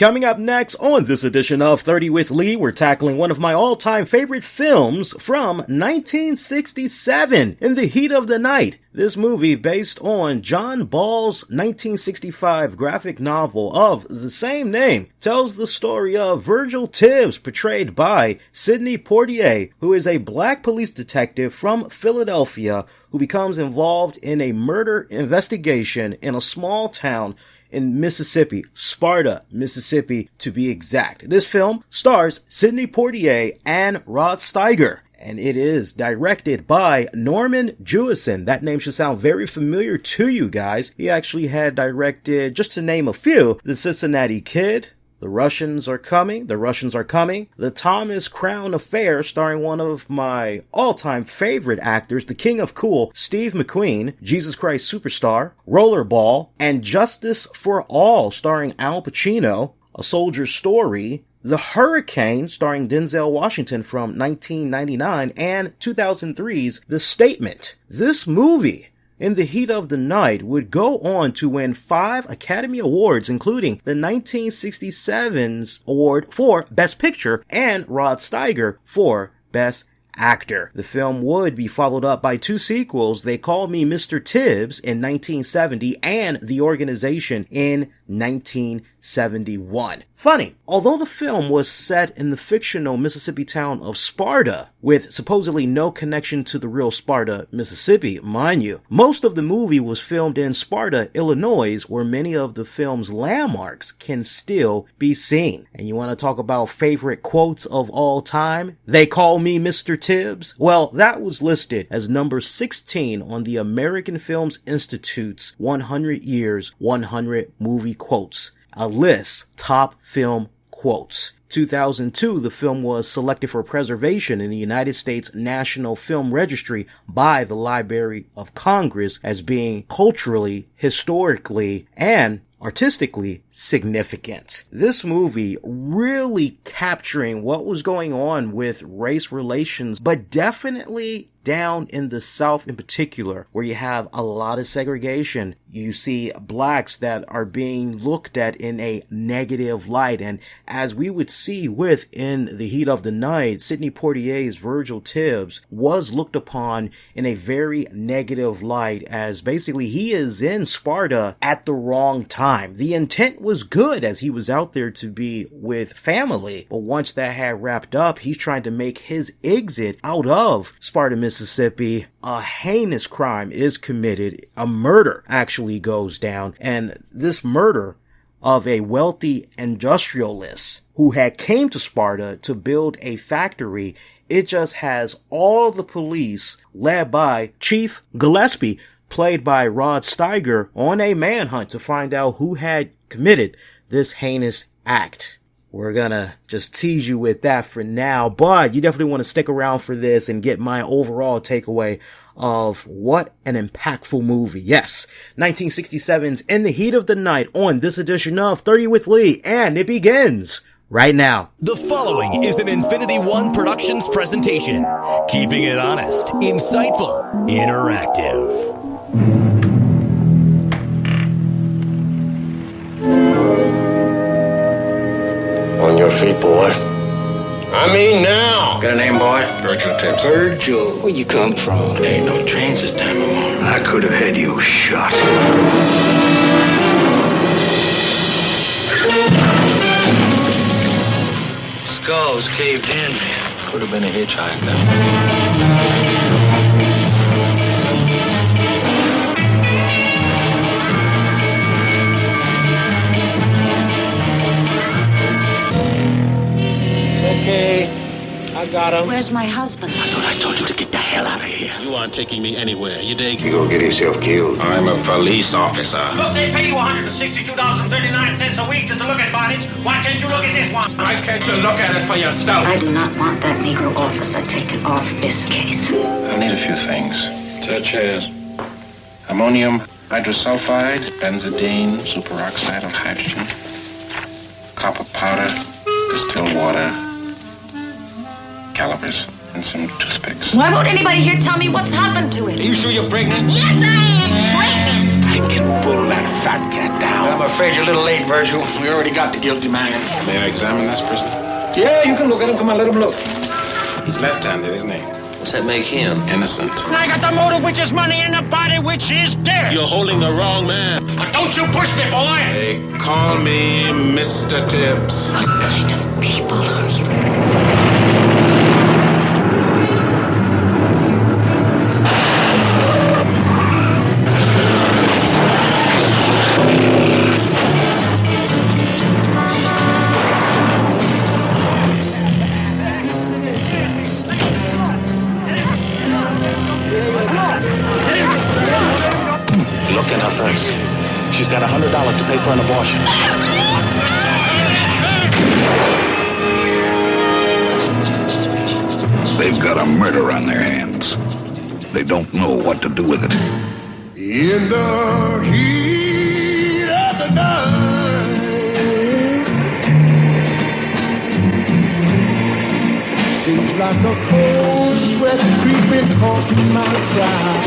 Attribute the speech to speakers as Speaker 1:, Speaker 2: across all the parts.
Speaker 1: Coming up next on this edition of 30 with Lee, we're tackling one of my all-time favorite films from 1967, In the Heat of the Night. This movie, based on John Ball's 1965 graphic novel of the same name, tells the story of Virgil Tibbs, portrayed by Sidney Poitier, who is a black police detective from Philadelphia who becomes involved in a murder investigation in a small town in Mississippi, Sparta, Mississippi to be exact. This film stars Sidney Poitier and Rod Steiger, and it is directed by Norman Jewison. That name should sound very familiar to you guys. He actually had directed, just to name a few, The Cincinnati Kid, The Russians Are Coming, The Thomas Crown Affair, starring one of my all-time favorite actors, the King of Cool, Steve McQueen, Jesus Christ Superstar, Rollerball, and Justice for All, starring Al Pacino, A Soldier's Story, The Hurricane, starring Denzel Washington from 1999, and 2003's The Statement. This movie, In the Heat of the Night, would go on to win 5 Academy Awards, including the 1967's award for Best Picture and Rod Steiger for Best Actor. The film would be followed up by 2 sequels, They Call Me Mr. Tibbs in 1970 and The Organization in 1971. Funny, although the film was set in the fictional Mississippi town of Sparta, with supposedly no connection to the real Sparta, Mississippi, mind you, most of the movie was filmed in Sparta, Illinois, where many of the film's landmarks can still be seen. And you want to talk about favorite quotes of all time? They call me Mr. Tibbs? Well, that was listed as number 16 on the American Film Institute's 100 Years, 100 Movie Quotes. A list, top film quotes. 2002, the film was selected for preservation in the United States National Film Registry by the Library of Congress as being culturally, historically, and artistically significant. This movie really capturing what was going on with race relations, but definitely down in the South in particular, where you have a lot of segregation. You see blacks that are being looked at in a negative light. And as we would see with In the Heat of the Night, Sidney Poitier's Virgil Tibbs was looked upon in a very negative light, as basically he is in Sparta at the wrong time. The intent was good, as he was out there to be with family. But once that had wrapped up, he's trying to make his exit out of Sparta, Mississippi. A heinous crime is committed. A murder actually goes down. And this murder of a wealthy industrialist who had came to Sparta to build a factory, it just has all the police led by Chief Gillespie, played by Rod Steiger, on a manhunt to find out who had committed this heinous act. We're gonna just tease you with that for now, but you definitely want to stick around for this and get my overall takeaway of what an impactful movie. Yes, 1967's In the Heat of the Night on this edition of 30 with Lee, and it begins right now.
Speaker 2: The following is an Infinity One Productions presentation, keeping it honest, insightful, interactive.
Speaker 3: On your feet, boy. I mean now.
Speaker 4: Got a name, boy?
Speaker 3: Virgil Tibbs.
Speaker 4: Virgil. Where you come from?
Speaker 3: There ain't no trains this time of morning.
Speaker 4: I could have had you shot.
Speaker 3: Skull's caved in, man.
Speaker 4: Could have been a hitchhiker.
Speaker 3: Okay, I got him.
Speaker 5: Where's my husband?
Speaker 3: I thought I told you to get the hell out of here.
Speaker 6: You aren't taking me anywhere, you dig?
Speaker 4: You gonna get yourself killed.
Speaker 7: I'm a police officer.
Speaker 8: Look, they pay you $162.39 a week just to look at bodies. Why can't you look at this one?
Speaker 6: Why can't you look at it for yourself?
Speaker 5: I do not want that Negro officer taken off this case.
Speaker 7: I'll need a few things.
Speaker 3: Such as?
Speaker 7: Ammonium hydrosulfide, benzidine, superoxide of hydrogen, copper powder, distilled water, calipers, and some toothpicks.
Speaker 5: Why won't anybody here tell me what's happened to him?
Speaker 6: Are you sure you're pregnant?
Speaker 5: Yes, I am pregnant.
Speaker 3: I
Speaker 4: can pull that fat cat down.
Speaker 8: I'm afraid you're a little late, Virgil. We already got the guilty man.
Speaker 7: May I examine this prisoner?
Speaker 8: Yeah, you can look at him. Come on, let him look.
Speaker 7: He's left-handed, isn't he?
Speaker 4: What's that make him?
Speaker 7: Innocent.
Speaker 8: I got the motive, which is money, and the body, which is dead.
Speaker 6: You're holding the wrong man.
Speaker 8: But don't you push me, boy.
Speaker 7: They call me Mr. Tibbs.
Speaker 5: What kind of people are you?
Speaker 4: Look in her purse. She's got $100 to pay for an abortion.
Speaker 9: They've got a murder on their hands. They don't know what to do with it.
Speaker 10: In the heat of the night, seems like the cold sweat creeping across my brow.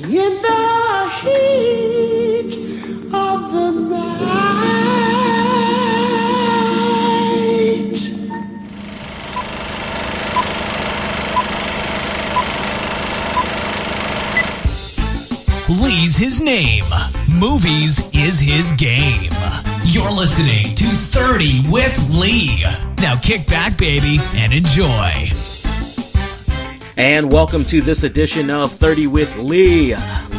Speaker 10: In the heat of the night.
Speaker 2: Lee's his name. Movies is his game. You're listening to 30 with Lee. Now kick back, baby, and enjoy.
Speaker 1: And welcome to this edition of 30 with Lee.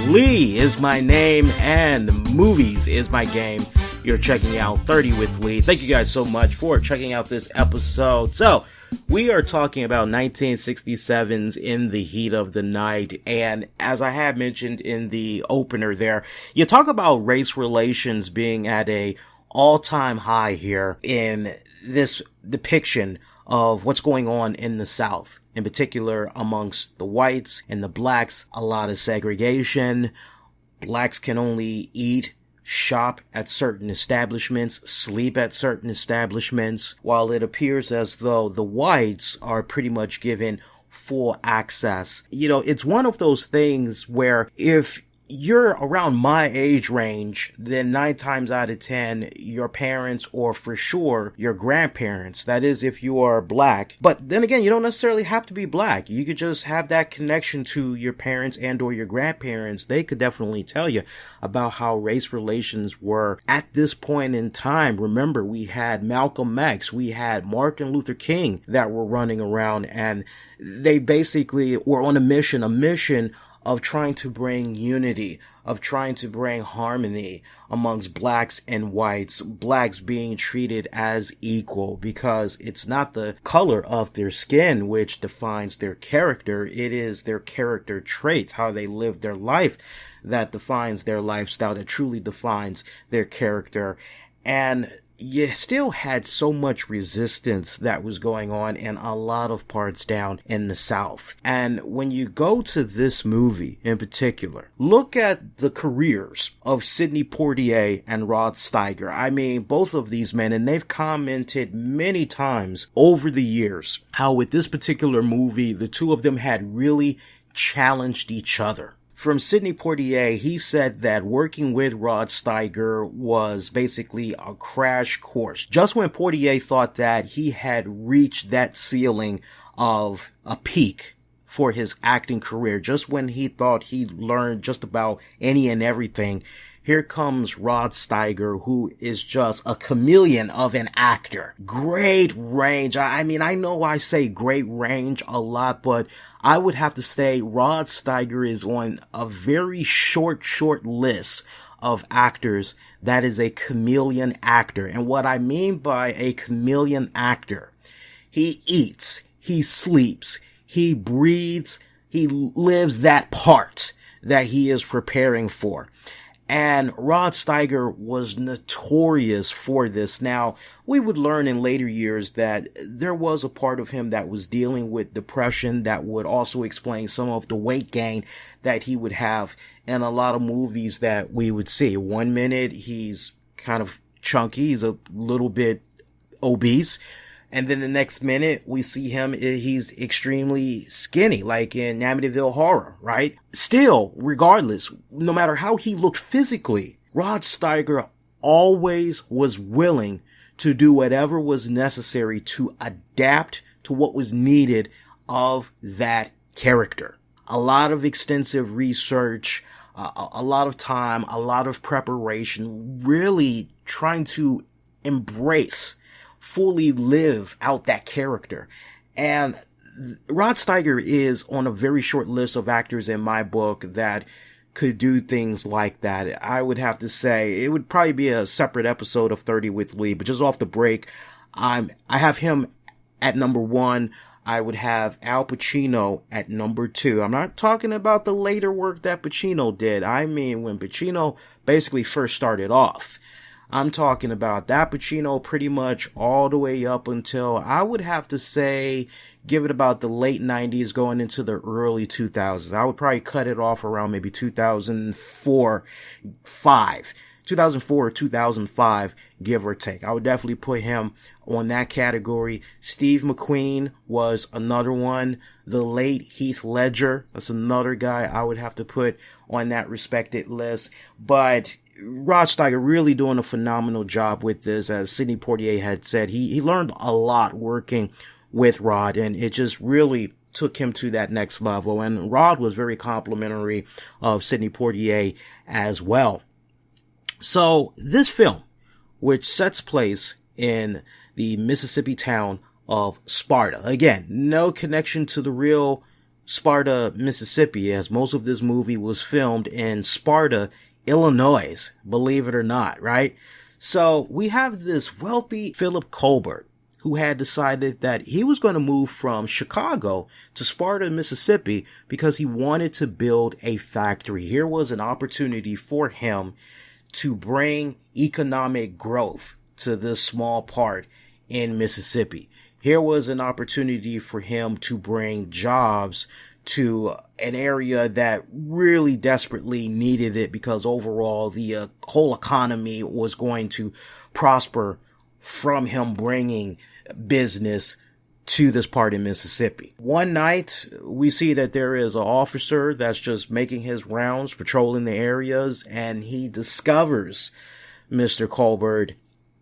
Speaker 1: Lee is my name and movies is my game. You're checking out 30 with Lee. Thank you guys so much for checking out this episode. So, we are talking about 1967's In the Heat of the Night, and as I have mentioned in the opener there, you talk about race relations being at a all-time high here in this depiction of what's going on in the South, in particular amongst the whites and the blacks. A lot of segregation. Blacks can only eat, shop at certain establishments, sleep at certain establishments, while it appears as though the whites are pretty much given full access. You know, it's one of those things where if you're around my age range, then 9 times out of 10, your parents or for sure your grandparents, that is if you are black. But then again, you don't necessarily have to be black. You could just have that connection to your parents and or your grandparents. They could definitely tell you about how race relations were at this point in time. Remember, we had Malcolm X, we had Martin Luther King that were running around, and they basically were on a mission of trying to bring unity, of trying to bring harmony amongst blacks and whites, blacks being treated as equal, because it's not the color of their skin which defines their character, it is their character traits, how they live their life, that defines their lifestyle, that truly defines their character. And you still had so much resistance that was going on in a lot of parts down in the South. And when you go to this movie in particular, look at the careers of Sidney Poitier and Rod Steiger. I mean, both of these men, and they've commented many times over the years how with this particular movie, the two of them had really challenged each other. From Sidney Poitier, he said that working with Rod Steiger was basically a crash course. Just when Poitier thought that he had reached that ceiling of a peak for his acting career, just when he thought he learned just about any and everything, here comes Rod Steiger, who is just a chameleon of an actor. Great range. I mean, I know I say great range a lot, but I would have to say Rod Steiger is on a very short list of actors that is a chameleon actor. And what I mean by a chameleon actor, he eats, he sleeps, he breathes, he lives that part that he is preparing for. And Rod Steiger was notorious for this. Now, we would learn in later years that there was a part of him that was dealing with depression that would also explain some of the weight gain that he would have in a lot of movies that we would see. 1 minute, he's kind of chunky, he's a little bit obese. And then the next minute, we see him, he's extremely skinny, like in Amityville Horror, right? Still, regardless, no matter how he looked physically, Rod Steiger always was willing to do whatever was necessary to adapt to what was needed of that character. A lot of extensive research, a lot of time, a lot of preparation, really trying to embrace, fully live out that character. And Rod Steiger is on a very short list of actors in my book that could do things like that. I would have to say it would probably be a separate episode of 30 with Lee, but just off the break, I have him at number 1. I would have Al Pacino at number 2. I'm not talking about the later work that Pacino did. I mean, when Pacino basically first started off. I'm talking about that Pacino pretty much all the way up until, I would have to say, give it about the late 90s going into the early 2000s. I would probably cut it off around maybe 2004 or 2005, give or take. I would definitely put him on that category. Steve McQueen was another one. The late Heath Ledger, that's another guy I would have to put on that respected list. But Rod Steiger really doing a phenomenal job with this. As Sidney Poitier had said, he learned a lot working with Rod, and it just really took him to that next level. And Rod was very complimentary of Sidney Poitier as well. So this film, which sets place in the Mississippi town of Sparta, again, no connection to the real Sparta, Mississippi, as most of this movie was filmed in Sparta, Illinois, believe it or not, right? So we have this wealthy Philip Colbert who had decided that he was going to move from Chicago to Sparta, Mississippi, because he wanted to build a factory. Here was an opportunity for him to bring economic growth to this small part in Mississippi. Here was an opportunity for him to bring jobs to an area that really desperately needed it, because overall the whole economy was going to prosper from him bringing business to this part in Mississippi. One night, we see that there is an officer that's just making his rounds, patrolling the areas, and he discovers Mr. Colbert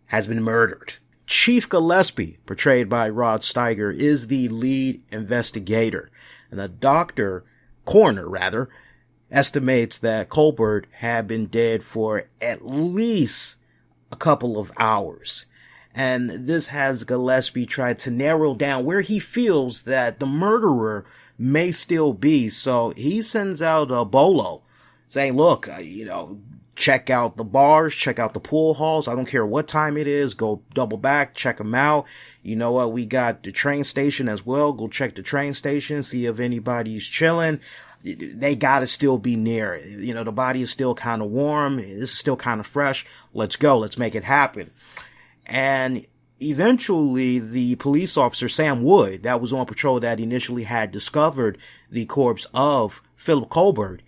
Speaker 1: has been murdered. Chief Gillespie, portrayed by Rod Steiger, is the lead investigator, and the coroner, estimates that Colbert had been dead for at least a couple of hours. And this has Gillespie try to narrow down where he feels that the murderer may still be. So he sends out a bolo saying, look, check out the bars, check out the pool halls. I don't care what time it is. Go double back, check them out. You know what? We got the train station as well. Go check the train station, see if anybody's chilling. They gotta still be near. The body is still kind of warm. It's still kind of fresh. Let's go. Let's make it happen. And eventually the police officer, Sam Wood, that was on patrol that initially had discovered the corpse of Philip Colbert,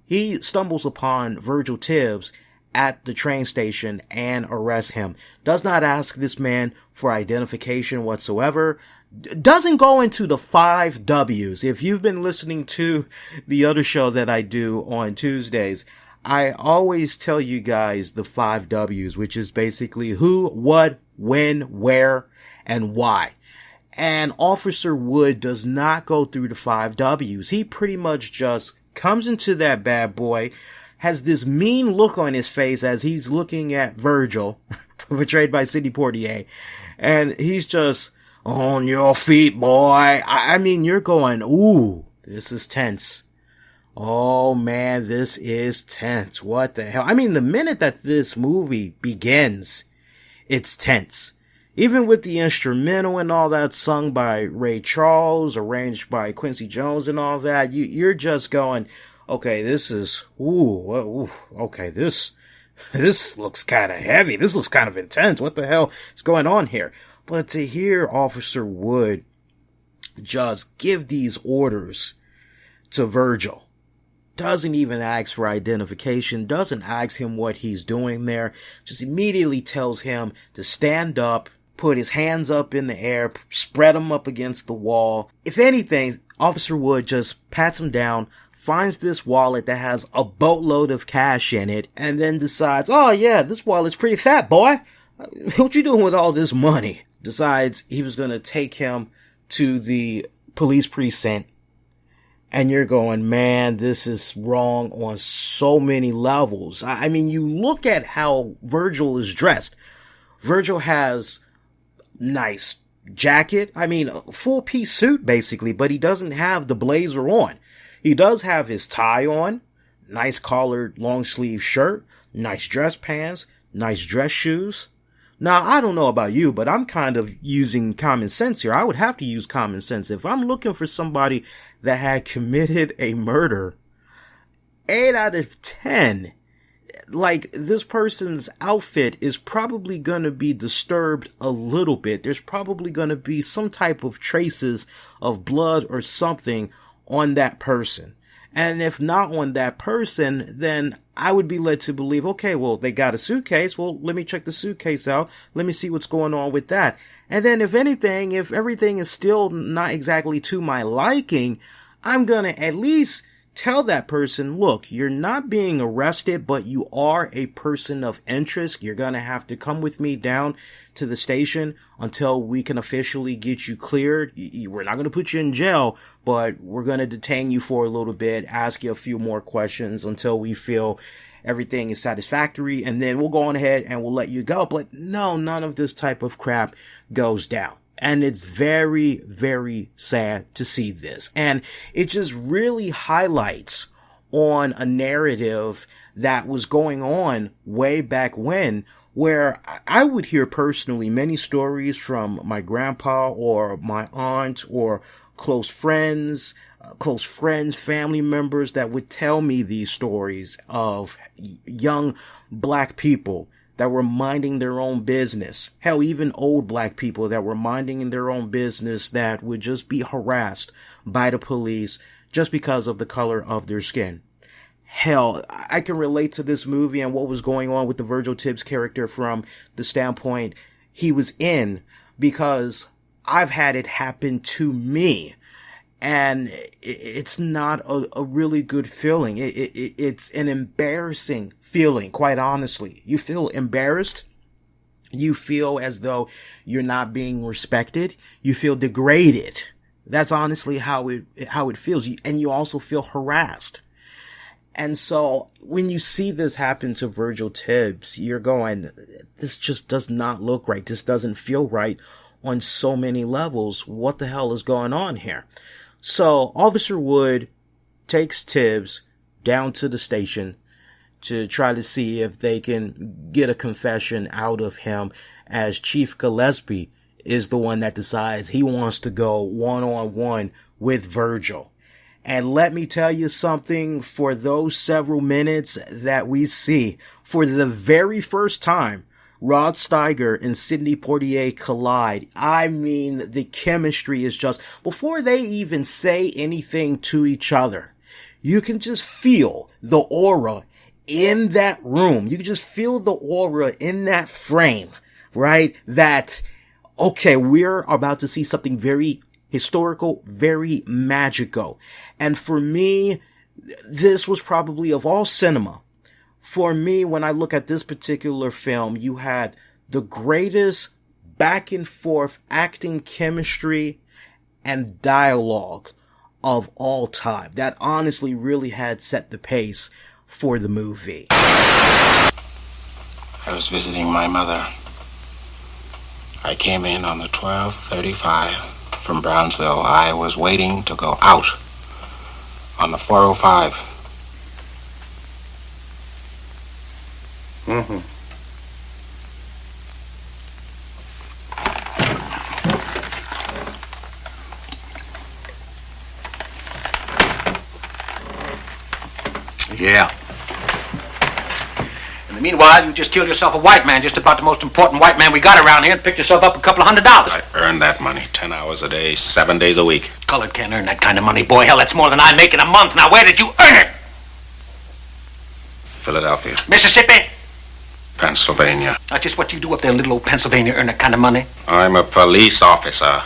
Speaker 1: he stumbles upon Virgil Tibbs at the train station and arrests him. Does not ask this man for identification whatsoever. Doesn't go into the 5 W's. If you've been listening to the other show that I do on Tuesdays, I always tell you guys the 5 W's, which is basically who, what, when, where, and why. And Officer Wood does not go through the 5 W's. He pretty much just comes into that bad boy, has this mean look on his face as he's looking at Virgil, portrayed by Sidney Poitier, and he's just, on your feet, boy. I mean, you're going, ooh, this is tense. Oh man, this is tense. What the hell? I mean, the minute that this movie begins, it's tense. Even with the instrumental and all that sung by Ray Charles, arranged by Quincy Jones and all that, you're just going, okay, this is, okay, this looks kind of heavy. This looks kind of intense. What the hell is going on here? But to hear Officer Wood just give these orders to Virgil, doesn't even ask for identification, doesn't ask him what he's doing there, just immediately tells him to stand up, put his hands up in the air, spread them up against the wall. If anything, Officer Wood just pats him down, finds this wallet that has a boatload of cash in it, and then decides, oh yeah, this wallet's pretty fat, boy. What you doing with all this money? Decides he was going to take him to the police precinct. And you're going, man, this is wrong on so many levels. I mean, you look at how Virgil is dressed. Virgil has nice jacket. I mean, a full piece suit basically, but he doesn't have the blazer on. He does have his tie on, nice collared long sleeve shirt, nice dress pants, nice dress shoes. Now, I don't know about you, but I'm kind of using common sense here. I would have to use common sense. If I'm looking for somebody that had committed a murder, 8 out of 10, like, this person's outfit is probably going to be disturbed a little bit. There's probably going to be some type of traces of blood or something on that person. And if not on that person, then I would be led to believe, okay, well, they got a suitcase. Well, let me check the suitcase out. Let me see what's going on with that. And then if anything, if everything is still not exactly to my liking, I'm going to at least tell that person, look, you're not being arrested, but you are a person of interest. You're going to have to come with me down to the station until we can officially get you cleared. We're not going to put you in jail, but we're going to detain you for a little bit, ask you a few more questions until we feel everything is satisfactory, and then we'll go on ahead and we'll let you go. But no, none of this type of crap goes down. And it's very, very sad to see this. And it just really highlights on a narrative that was going on way back when, where I would hear personally many stories from my grandpa or my aunt or close friends, family members that would tell me these stories of young black people that were minding their own business. Hell, even old black people that were minding their own business that would just be harassed by the police just because of the color of their skin. Hell, I can relate to this movie and what was going on with the Virgil Tibbs character from the standpoint he was in, because I've had it happen to me. And it's not a really good feeling. It's an embarrassing feeling, quite honestly. You feel embarrassed. You feel as though you're not being respected. You feel degraded. That's honestly how it feels. And you also feel harassed. And so when you see this happen to Virgil Tibbs, you're going, this just does not look right. This doesn't feel right on so many levels. What the hell is going on here? So Officer Wood takes Tibbs down to the station to try to see if they can get a confession out of him, as Chief Gillespie is the one that decides he wants to go one-on-one with Virgil. And let me tell you something, for those several minutes that we see, for the very first time, Rod Steiger and Sidney Poitier collide. I mean, the chemistry is just, before they even say anything to each other, you can just feel the aura in that room. You can just feel the aura in that frame, right? That, okay, we're about to see something very historical, very magical. And for me, this was probably, of all cinema, for me, when I look at this particular film, you had the greatest back and forth acting chemistry and dialogue of all time. That honestly really had set the pace for the movie.
Speaker 3: I was visiting my mother. I came in on the 12:35 from Brownsville. I was waiting to go out on the 405. Mm-hmm.
Speaker 8: Yeah. In the meanwhile, you just killed yourself a white man, just about the most important white man we got around here, and picked yourself up $200.
Speaker 3: I earned that money 10 hours a day, 7 days a week.
Speaker 8: Colored can't earn that kind of money, boy. Hell, that's more than I make in a month. Now, where did you earn it?
Speaker 3: Philadelphia.
Speaker 8: Mississippi?
Speaker 3: Penn Pennsylvania.
Speaker 4: Just what you do up there in little old Pennsylvania, earn that kind of money?
Speaker 3: I'm a police officer.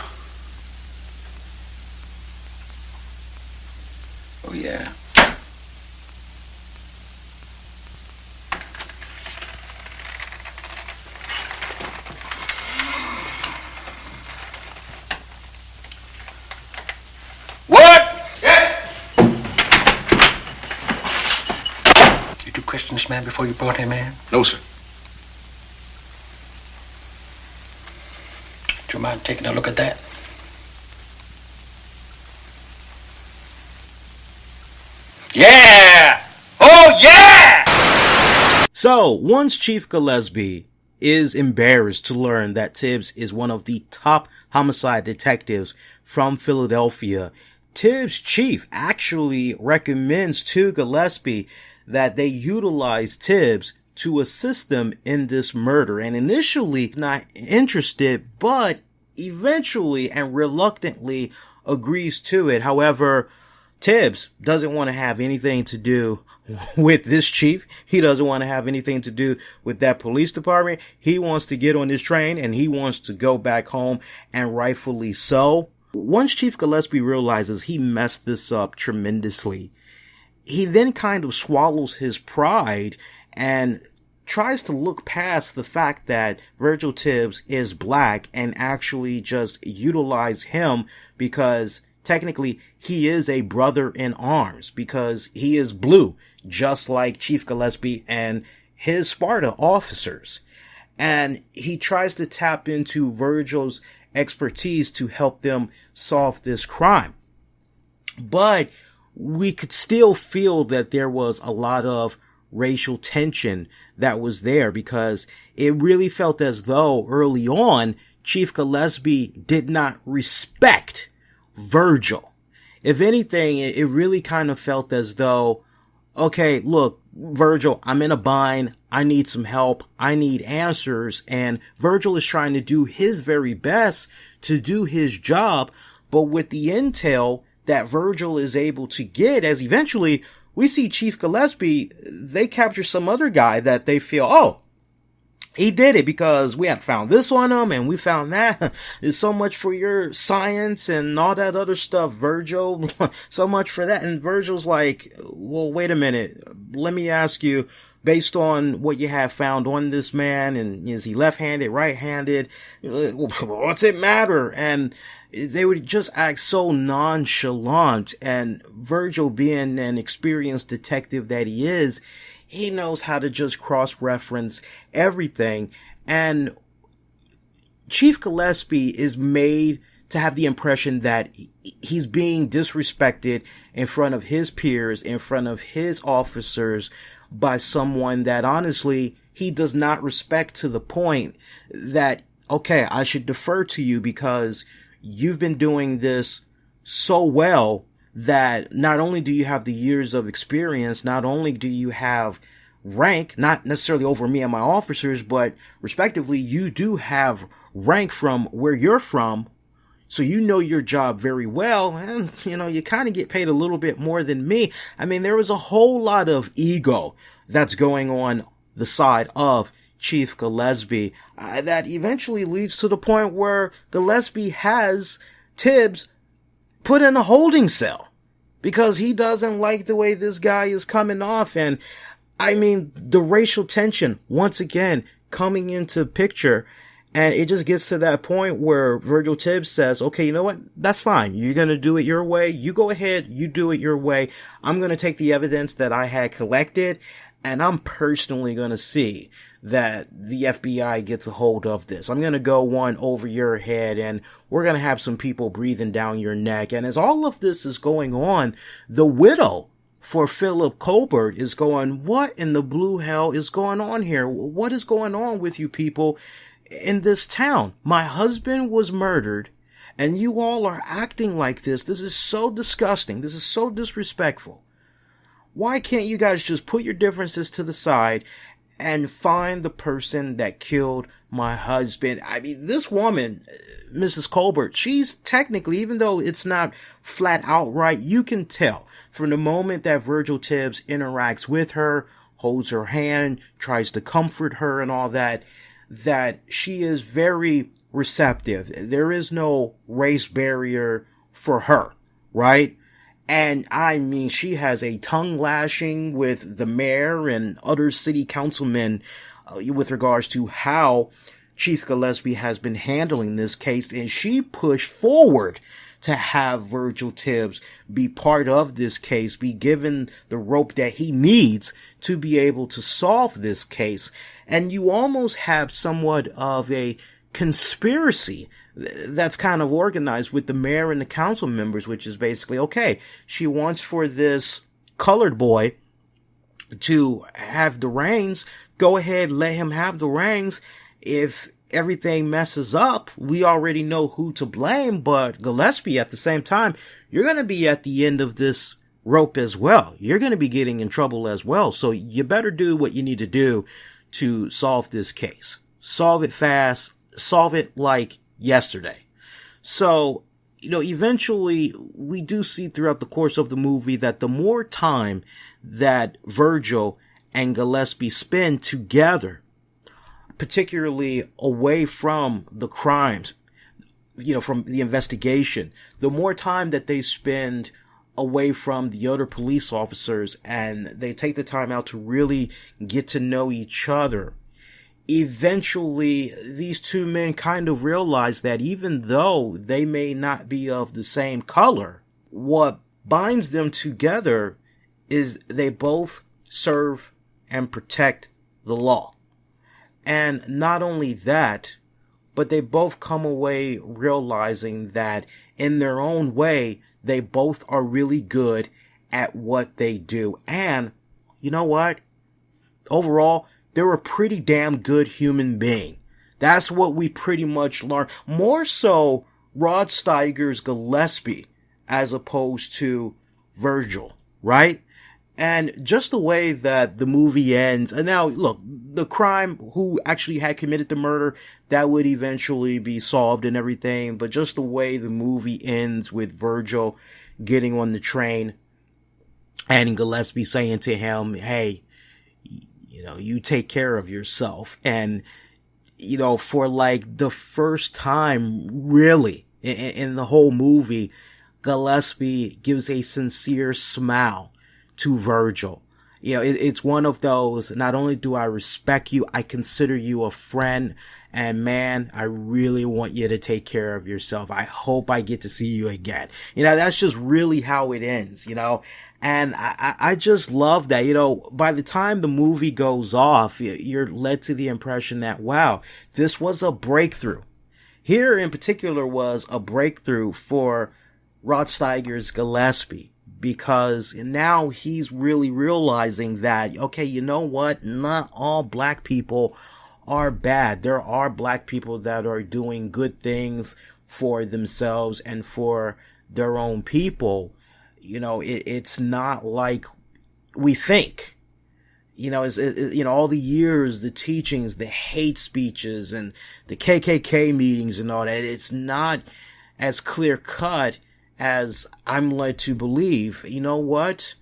Speaker 4: Oh, yeah.
Speaker 3: What?
Speaker 4: Yes. Did you question this man before you brought him in?
Speaker 3: No, sir.
Speaker 4: Do you mind taking a look at that? Yeah! Oh, yeah!
Speaker 1: So, once Chief Gillespie is embarrassed to learn that Tibbs is one of the top homicide detectives from Philadelphia, Tibbs' chief actually recommends to Gillespie that they utilize Tibbs to assist them in this murder. And initially not interested, but eventually and reluctantly agrees to it. However, Tibbs doesn't want to have anything to do with this chief. He doesn't want to have anything to do with that police department. He wants to get on this train and he wants to go back home, and rightfully so. Once Chief Gillespie realizes he messed this up tremendously, he then kind of swallows his pride and tries to look past the fact that Virgil Tibbs is black and actually just utilize him because technically he is a brother in arms, because he is blue, just like Chief Gillespie and his Sparta officers. And he tries to tap into Virgil's expertise to help them solve this crime. But we could still feel that there was a lot of racial tension that was there, because it really felt as though early on Chief Gillespie did not respect Virgil. If anything, it really kind of felt as though, okay, look, Virgil, I'm in a bind. I need some help. I need answers. And Virgil is trying to do his very best to do his job. But with the intel that Virgil is able to get, as eventually we see Chief Gillespie, they capture some other guy that they feel, oh, he did it because we had found this on him and we found that. It's so much for your science and all that other stuff, Virgil. So much for that. And Virgil's like, well, wait a minute. Let me ask you, based on what you have found on this man, and is he left-handed, right-handed? What's it matter? And they would just act so nonchalant. And Virgil, being an experienced detective that he is, he knows how to just cross-reference everything. And Chief Gillespie is made to have the impression that he's being disrespected in front of his peers, in front of his officers, by someone that honestly he does not respect, to the point that, okay, I should defer to you because you've been doing this so well that not only do you have the years of experience, not only do you have rank, not necessarily over me and my officers, but respectively, you do have rank from where you're from. So you know your job very well, and, you kind of get paid a little bit more than me. I mean, there was a whole lot of ego that's going on the side of Chief Gillespie that eventually leads to the point where Gillespie has Tibbs put in a holding cell because he doesn't like the way this guy is coming off. And I mean, the racial tension once again coming into picture. And it just gets to that point where Virgil Tibbs says, okay, you know what? That's fine. You're going to do it your way. You go ahead. You do it your way. I'm going to take the evidence that I had collected, and I'm personally going to see that the FBI gets a hold of this. I'm going to go one over your head, and we're going to have some people breathing down your neck. And as all of this is going on, the widow for Philip Colbert is going, what in the blue hell is going on here? What is going on with you people in this town? My husband was murdered and you all are acting like this. This is so disgusting. This is so disrespectful. Why can't you guys just put your differences to the side and find the person that killed my husband? I mean, this woman, Mrs. Colbert, she's technically, even though it's not flat out right, you can tell from the moment that Virgil Tibbs interacts with her, holds her hand, tries to comfort her and all that, that she is very receptive. There is no race barrier for her, right? And I mean, she has a tongue lashing with the mayor and other city councilmen with regards to how Chief Gillespie has been handling this case, and she pushed forward to have Virgil Tibbs be part of this case, be given the rope that he needs to be able to solve this case. And you almost have somewhat of a conspiracy that's kind of organized with the mayor and the council members, which is basically, okay, she wants for this colored boy to have the reins. Go ahead, let him have the reins. If everything messes up, we already know who to blame, but Gillespie, at the same time, you're going to be at the end of this rope as well. You're going to be getting in trouble as well. So you better do what you need to do to solve this case. Solve it fast. Solve it like yesterday. So, eventually we do see throughout the course of the movie that the more time that Virgil and Gillespie spend together, particularly away from the crimes, from the investigation, the more time that they spend away from the other police officers and they take the time out to really get to know each other, eventually these two men kind of realize that even though they may not be of the same color, what binds them together is they both serve and protect the law. And not only that, but they both come away realizing that in their own way, they both are really good at what they do. And you know what? Overall, they're a pretty damn good human being. That's what we pretty much learn. More so Rod Steiger's Gillespie as opposed to Virgil, right? And just the way that the movie ends, and now look, the crime, who actually had committed the murder, that would eventually be solved and everything, but just the way the movie ends with Virgil getting on the train and Gillespie saying to him, hey, you take care of yourself. And, for like the first time really in the whole movie, Gillespie gives a sincere smile to Virgil. It's one of those, not only do I respect you, I consider you a friend, and man, I really want you to take care of yourself. I hope I get to see you again. That's just really how it ends, and I just love that. By the time the movie goes off, you're led to the impression that, wow, this was a breakthrough. Here in particular was a breakthrough for Rod Steiger's Gillespie, because now he's really realizing that, okay, you know what? Not all black people are bad. There are black people that are doing good things for themselves and for their own people. It's not like we think. All the years, the teachings, the hate speeches, and the KKK meetings and all that, it's not as clear cut as I'm led to believe. You know what?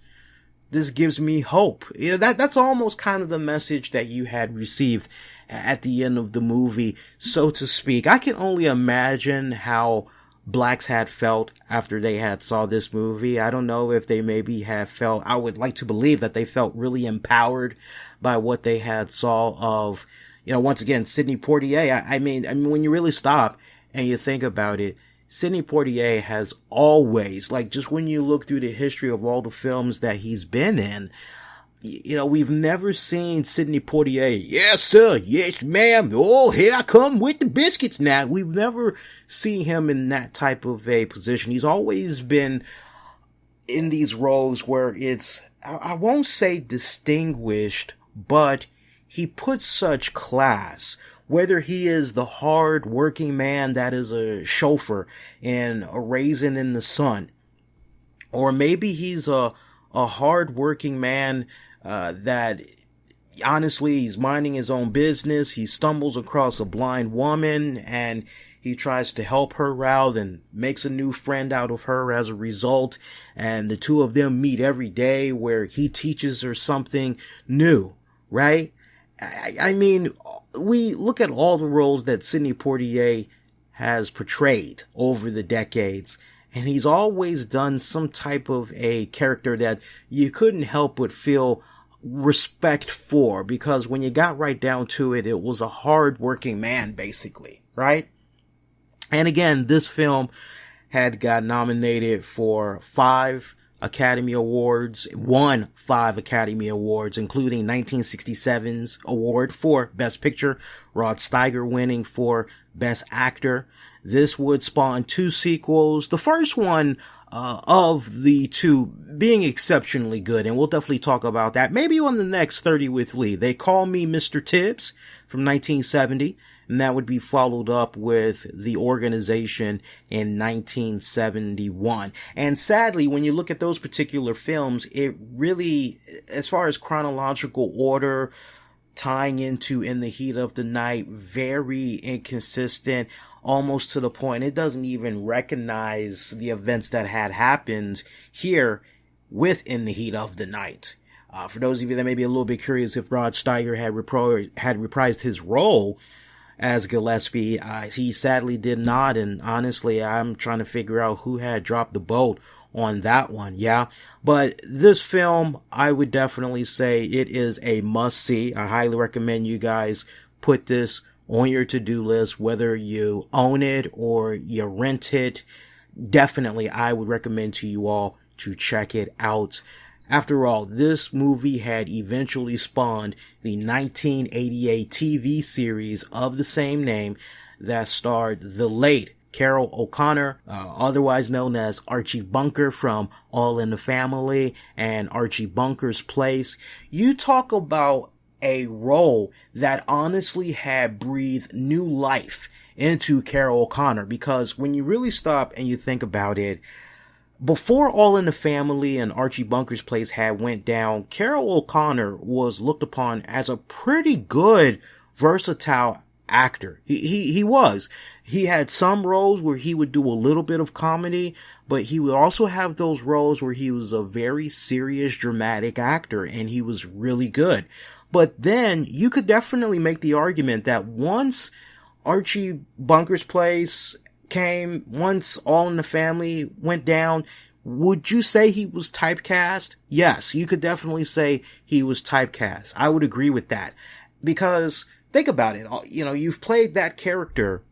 Speaker 1: This gives me hope. That's almost kind of the message that you had received at the end of the movie, so to speak. I can only imagine how blacks had felt after they had saw this movie. I don't know if they maybe have felt, I would like to believe that they felt really empowered by what they had saw of, once again, Sidney Poitier. I mean, when you really stop and you think about it, Sidney Poitier has always, just when you look through the history of all the films that he's been in, we've never seen Sidney Poitier, yes sir, yes ma'am, oh here I come with the biscuits now. We've never seen him in that type of a position. He's always been in these roles where it's, I won't say distinguished, but he puts such class. Whether he is the hard working man that is a chauffeur in A Raisin in the Sun, or maybe he's a hard working man that honestly, he's minding his own business. He stumbles across a blind woman and He tries to help her out and makes a new friend out of her as a result. And the two of them meet every day where he teaches her something new, right? I mean, we look at all the roles that Sidney Poitier has portrayed over the decades, and he's always done some type of a character that you couldn't help but feel respect for, because when you got right down to it, it was a hard-working man, basically, right? And again, this film had got nominated for 5 Academy Awards, won 5 Academy Awards, including 1967's award for Best Picture, Rod Steiger winning for Best Actor. This would spawn 2 sequels. The first one of the 2 being exceptionally good, and we'll definitely talk about that maybe on the next 30 with Lee. They Call Me Mr. Tibbs from 1970, and that would be followed up with The Organization in 1971. And sadly, when you look at those particular films, it really, as far as chronological order, tying into In the Heat of the Night, very inconsistent, almost to the point it doesn't even recognize the events that had happened here with In the Heat of the Night. For those of you that may be a little bit curious if Rod Steiger had reprised his role as Gillespie, he sadly did not, and honestly, I'm trying to figure out who had dropped the boat on that one, yeah. But this film, I would definitely say it is a must-see. I highly recommend you guys put this on your to-do list, whether you own it or you rent it. Definitely, I would recommend to you all to check it out. After all, this movie had eventually spawned the 1988 TV series of the same name that starred the late Carol O'Connor, otherwise known as Archie Bunker from All in the Family and Archie Bunker's Place. You talk about a role that honestly had breathed new life into Carol O'Connor, because when you really stop and you think about it, before All in the Family and Archie Bunker's Place had went down, Carol O'Connor was looked upon as a pretty good, versatile actor. He was. He had some roles where he would do a little bit of comedy, but he would also have those roles where he was a very serious, dramatic actor, and he was really good. But then you could definitely make the argument that once Archie Bunker's Place came, once All in the Family went down, would you say he was typecast? Yes, you could definitely say he was typecast. I would agree with that. Because, think about it, you know, you've played that character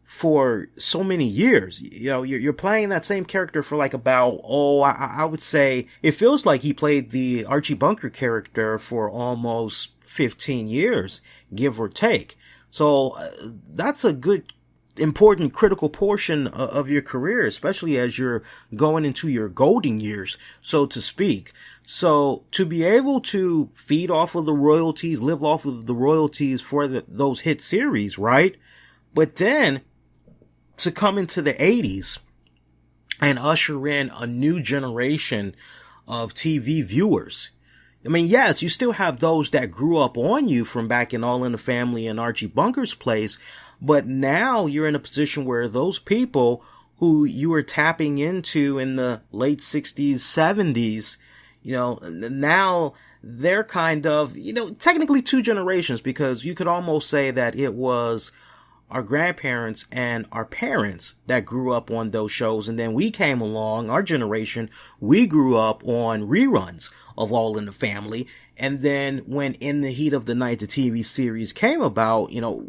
Speaker 1: for so many years. You know, you're playing that same character for like about, I would say, it feels like he played the Archie Bunker character for almost 15 years, give or take. So, that's a good, important, critical portion of your career, especially as you're going into your golden years, so to speak. So to be able to feed off of the royalties, live off of the royalties for those hit series, right? But then to come into the 80s and usher in a new generation of TV viewers. I mean, yes, you still have those that grew up on you from back in All in the Family and Archie Bunker's Place, but now you're in a position where those people who you were tapping into in the late 60s, 70s, you know, now they're kind of, you know, technically 2 generations, because you could almost say that it was our grandparents and our parents that grew up on those shows. And then we came along, our generation, we grew up on reruns of All in the Family. And then when In the Heat of the Night, the TV series came about, you know,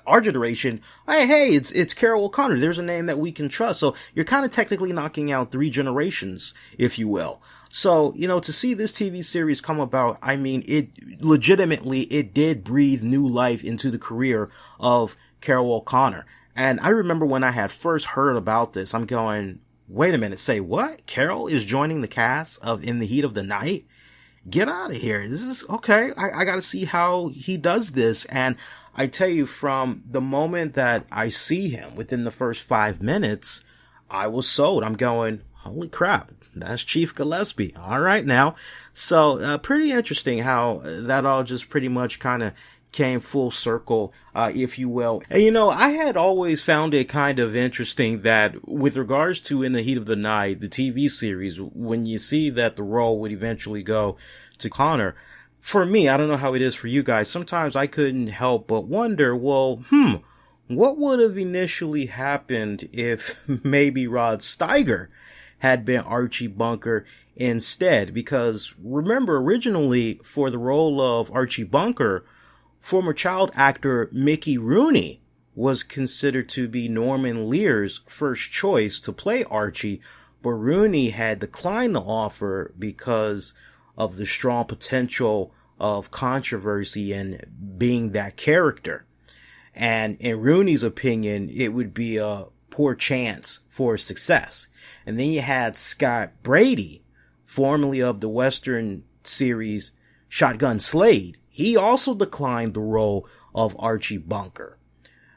Speaker 1: our generation, hey, it's Carol O'Connor. There's a name that we can trust. So you're kind of technically knocking out 3 generations, if you will. So, you know, to see this TV series come about, I mean, it did breathe new life into the career of Carol O'Connor. And I remember when I had first heard about this, I'm going, wait a minute, say what? Carol is joining the cast of In the Heat of the Night? Get out of here. This is okay. I gotta see how he does this. And I tell you, from the moment that I see him within the first 5 minutes, I was sold. I'm going, holy crap, that's Chief Gillespie. All right now. So, pretty interesting how that all just pretty much kind of came full circle, if you will. And you know, I had always found it kind of interesting that with regards to In the Heat of the Night, the TV series, when you see that the role would eventually go to Connor, for me, I don't know how it is for you guys, sometimes I couldn't help but wonder, well, what would have initially happened if maybe Rod Steiger had been Archie Bunker instead? Because remember, originally for the role of Archie Bunker, former child actor Mickey Rooney was considered to be Norman Lear's first choice to play Archie, but Rooney had declined the offer because of the strong potential of controversy in being that character. And in Rooney's opinion, it would be a poor chance for success. And then you had Scott Brady, formerly of the Western series Shotgun Slade. He also declined the role of Archie Bunker.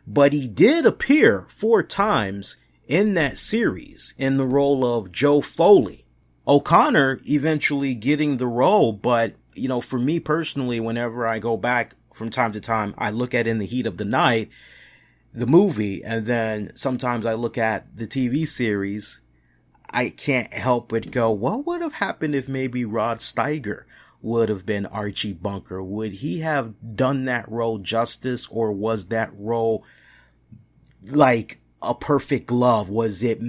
Speaker 1: But he did appear 4 times in that series in the role of Joe Foley. O'Connor eventually getting the role, but, you know, for me personally, whenever I go back from time to time, I look at In the Heat of the Night, the movie, and then sometimes I look at the TV series, I can't help but go, what would have happened if maybe Rod Steiger would have been Archie Bunker? Would he have done that role justice, or was that role like a perfect glove? Was it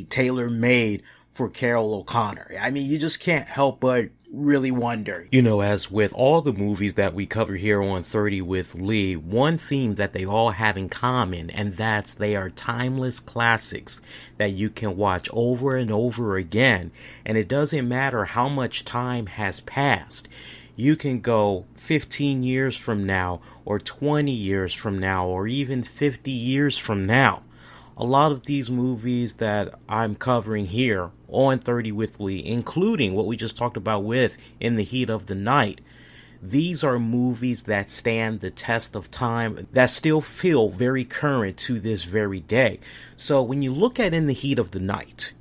Speaker 1: tailor-made for Carol O'Connor? I mean, you just can't help but really wonder. You know, as with all the movies that we cover here on 30 with Lee, one theme that they all have in common, and that's they are timeless classics that you can watch over and over again, and it doesn't matter how much time has passed. You can go 15 years from now, or 20 years from now, or even 50 years from now. A lot of these movies that I'm covering here on 30 with Lee, including what we just talked about with In the Heat of the Night, these are movies that stand the test of time, that still feel very current to this very day. So when you look at In the Heat of the Night,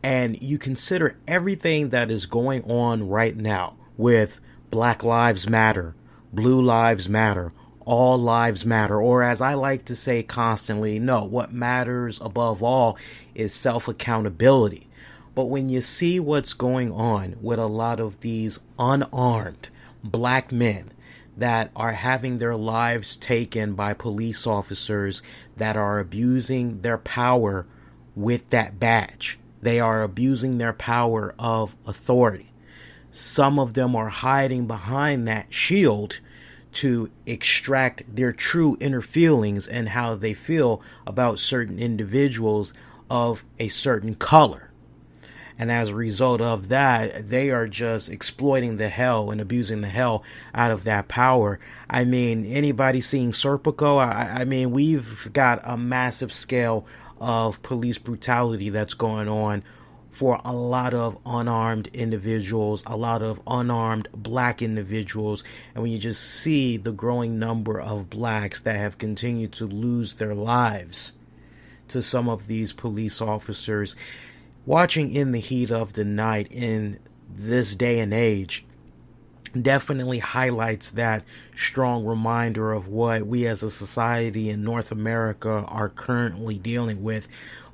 Speaker 1: and you consider everything that is going on right now with Black Lives Matter, Blue Lives Matter, all lives matter, or as I like to say constantly, no, what matters above all is self-accountability. But when you see what's going on with a lot of these unarmed black men that are having their lives taken by police officers that are abusing their power with that badge, they are abusing their power of authority. Some of them are hiding behind that shield to extract their true inner feelings and how they feel about certain individuals of a certain color. And as a result of that, they are just exploiting the hell and abusing the hell out of that power. I mean, anybody seeing Serpico? I mean, we've got a massive scale of police brutality that's going on for a lot of unarmed individuals, a lot of unarmed black individuals. And when you just see the growing number of blacks that have continued to lose their lives to some of these police officers, watching In the Heat of the Night in this day and age definitely highlights that strong reminder of what we as a society in North America are currently dealing with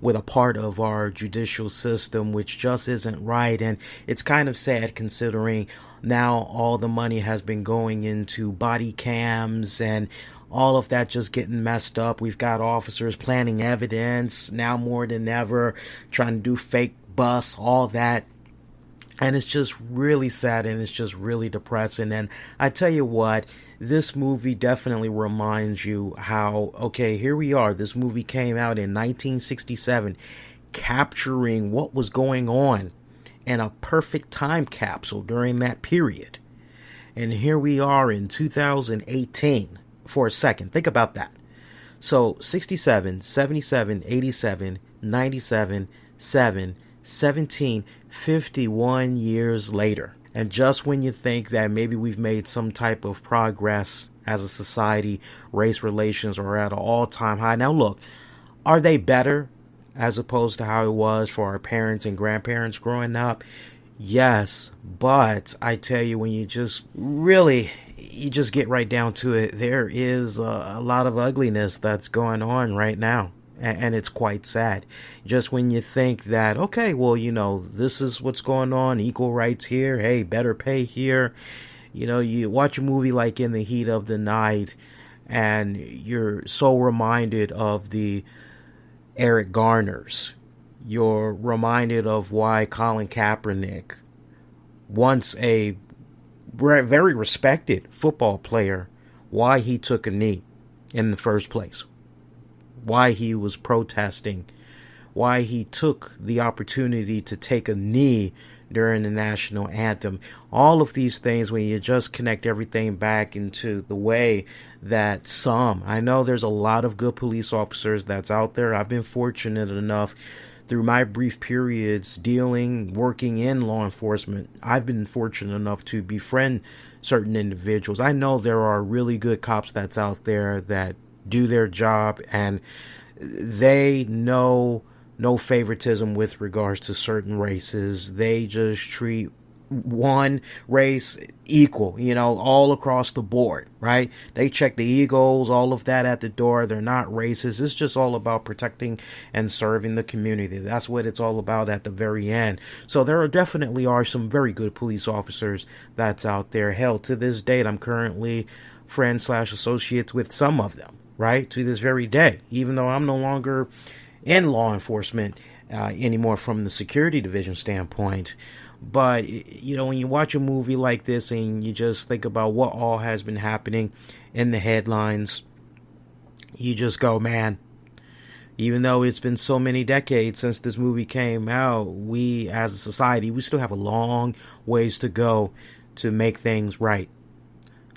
Speaker 1: a part of our judicial system, which just isn't right. And it's kind of sad considering now all the money has been going into body cams and all of that just getting messed up. We've got officers planting evidence now more than ever, trying to do fake busts, all that. And it's just really sad, and it's just really depressing. And I tell you what, this movie definitely reminds you how, okay, here we are. This movie came out in 1967, capturing what was going on in a perfect time capsule during that period. And here we are in 2018. For a second, think about that. So 67, 77, 87, 97, 7, 17, 51 years later. And just when you think that maybe we've made some type of progress as a society, race relations are at an all-time high. Now look, are they better as opposed to how it was for our parents and grandparents growing up? Yes, but I tell you, when you just really, you just get right down to it. There is a lot of ugliness that's going on right now. And it's quite sad. Just when you think that, okay, well, this is what's going on, equal rights here, hey, better pay here. You watch a movie like In the Heat of the Night, and you're so reminded of the Eric Garners. You're reminded of why Colin Kaepernick, once a very respected football player, why he took a knee in the first place. Why he was protesting, why he took the opportunity to take a knee during the national anthem. All of these things, when you just connect everything back into the way that I know there's a lot of good police officers that's out there. I've been fortunate enough through my brief periods working in law enforcement. I've been fortunate enough to befriend certain individuals. I know there are really good cops that's out there that do their job, and they know no favoritism with regards to certain races. They just treat one race equal, all across the board, right? They check the egos, all of that at the door. They're not racist. It's just all about protecting and serving the community. That's what it's all about at the very end. So there definitely are some very good police officers that's out there. Hell, to this date, I'm currently friends/associates with some of them. Right, to this very day, even though I'm no longer in law enforcement anymore from the security division standpoint. But, when you watch a movie like this and you just think about what all has been happening in the headlines, you just go, man, even though it's been so many decades since this movie came out, we as a society, we still have a long ways to go to make things right.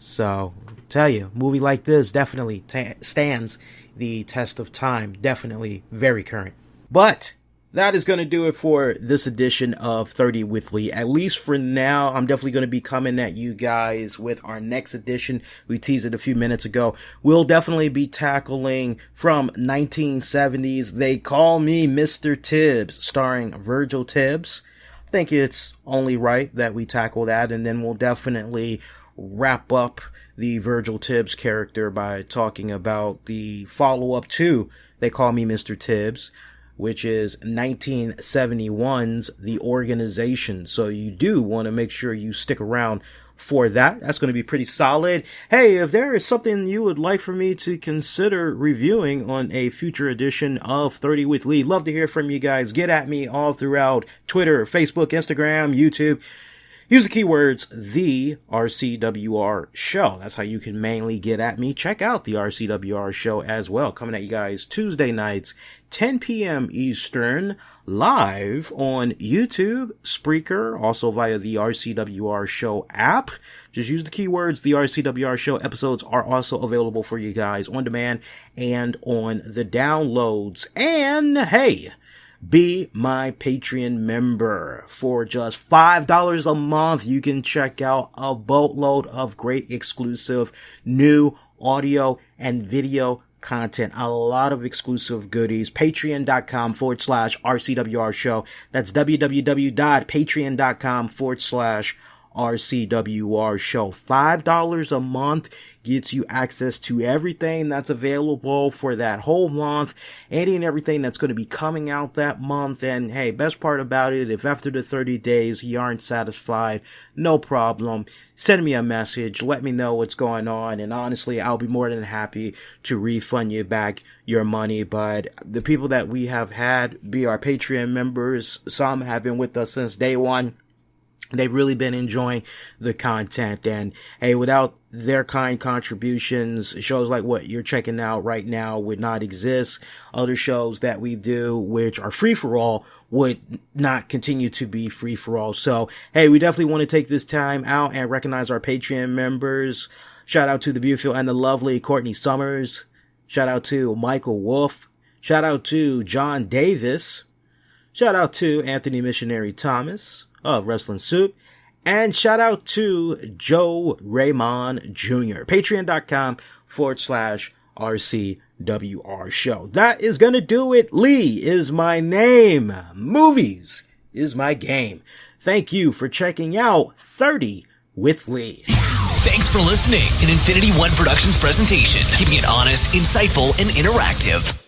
Speaker 1: So, tell you, a movie like this definitely stands the test of time. Definitely very current. But that is going to do it for this edition of 30 with Lee. At least for now, I'm definitely going to be coming at you guys with our next edition. We teased it a few minutes ago. We'll definitely be tackling from 1970s. They Call Me Mr. Tibbs, starring Virgil Tibbs. I think it's only right that we tackle that, and then we'll definitely wrap up the Virgil Tibbs character by talking about the follow-up to They Call Me Mr. Tibbs, which is 1971's The Organization. So you do want to make sure you stick around for that. That's going to be pretty solid. Hey, if there is something you would like for me to consider reviewing on a future edition of 30 with Lee, love to hear from you guys. Get at me all throughout Twitter, Facebook, Instagram, YouTube. Use the keywords, the RCWR show. That's how you can mainly get at me. Check out the RCWR show as well. Coming at you guys Tuesday nights, 10 p.m. Eastern, live on YouTube, Spreaker, also via the RCWR show app. Just use the keywords, the RCWR show. Episodes are also available for you guys on demand and on the downloads. And hey, be my Patreon member. For just $5 a month, you can check out a boatload of great exclusive new audio and video content. A lot of exclusive goodies. Patreon.com/RCWR show. That's www.patreon.com/RCWR show. $5 a month gets you access to everything that's available for that whole month, any and everything that's going to be coming out that month. And hey, best part about it, if after the 30 days you aren't satisfied, no problem. Send me a message, let me know what's going on, and honestly, I'll be more than happy to refund you back your money. But the people that we have had be our Patreon members, some have been with us since day one. They've really been enjoying the content, and hey, without their kind contributions, shows like what you're checking out right now would not exist. Other shows that we do, which are free for all, would not continue to be free for all. So hey, we definitely want to take this time out and recognize our Patreon members. Shout out to the beautiful and the lovely Courtney Summers. Shout out to Michael Wolf. Shout out to John Davis. Shout out to Anthony Missionary Thomas of Wrestling Soup. And shout out to Joe Raymond Jr. Patreon.com/RCWR show. That is gonna do it. Lee is my name. Movies is my game. Thank you for checking out 30 with Lee.
Speaker 2: Thanks for listening. An Infinity One Productions presentation, keeping it honest, insightful, and interactive.